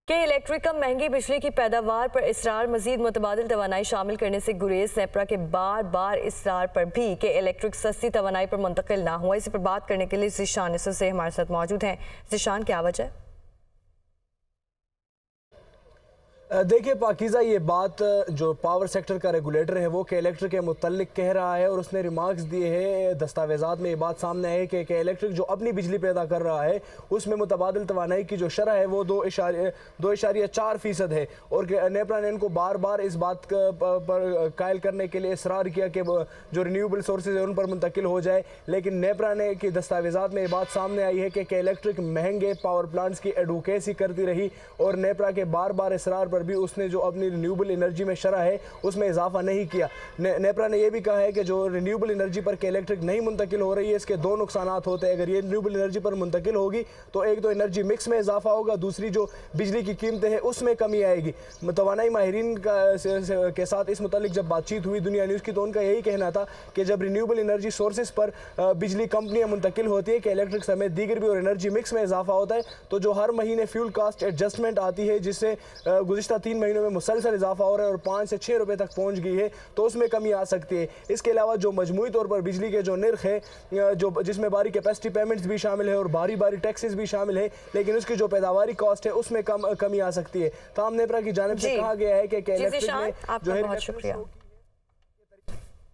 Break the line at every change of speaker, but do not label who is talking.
कि इलेक्ट्रिक कम महंगी बिजली की पैदावार पर इसरार, मजीद मुतबादिल तवानाई शामिल करने से गुरेज। नेपरा के बार बार इसरार पर भी कि इलेक्ट्रिक सस्ती तवानाई पर मुंतकिल ना हुआ। इसी पर बात करने के लिए ज़ीशान इसर से हमारे साथ मौजूद हैं। ज़ीशान, क्या वजह है?
देखिए पाकीज़ा, ये बात जो पावर सेक्टर का रेगुलेटर है वो के इलेक्ट्रिक के मुतल्लिक कह रहा है और उसने रिमार्क्स दिए हैं। दस्तावेज़ात में ये बात सामने आई है कि इलेक्ट्रिक जो अपनी बिजली पैदा कर रहा है उसमें मुतबादिल तवानाई की जो शरह है वो 2.4% है। और नेपरा ने इनको बार बार इस बात पर कायल करने के लिए इसरार किया कि जो रिन्यूएबल सोर्सेज है उन पर मुंतकिल हो जाए, लेकिन नेपरा ने की दस्तावेज़ात में ये बात सामने आई है कि इलेक्ट्रिक महंगे पावर प्लांट्स की एडवोकेसी करती रही और नेपरा के बार बार इसरार भी उसने जो अपनी रिन्यूएबल एनर्जी में शरह है उसमें इजाफा नहीं किया। नेपरा ने यह भी कहा है कि जो रिन्यूएबल एनर्जी पर के इलेक्ट्रिक नहीं मुंतकिल हो रही है इसके दो नुकसानात होते हैं। अगर ये रिन्यूएबल एनर्जी पर मुंतकिल होगी तो एक तो एनर्जी मिक्स में इजाफा होगा, दूसरी जो बिजली की कीमतें हैं उसमें कमी आएगी। तवानाई माहिरीन के साथ इस मुतालिक जब बातचीत हुई दुनिया न्यूज़ की तो उनका यही कहना था कि जब रिन्यूएबल एनर्जी सोर्सेज पर बिजली कंपनियां मुंतकिल होती है कि इलेक्ट्रिक समेत दीगर भी और एनर्जी मिक्स में इजाफा होता है तो जो हर महीने फ्यूल कास्ट एडजस्टमेंट आती है जिससे गुज़िश्ता 3 महीनों में मुसलसल इजाफा हो रहा है और 5 से 6 रुपए तक पहुंच गई है तो उसमें कमी आ सकती है। इसके अलावा जो मजमूई तौर पर बिजली के जो निर्ख है जो जिसमें बारी कैपेसिटी पेमेंट्स भी शामिल है और बारी बारी टैक्सेस भी शामिल है, लेकिन उसकी जो पैदावारी कॉस्ट है उसमें कमी आ सकती है। ताम नेपरा की जानिब से कहा गया है कि इलेक्ट्रिक में जो है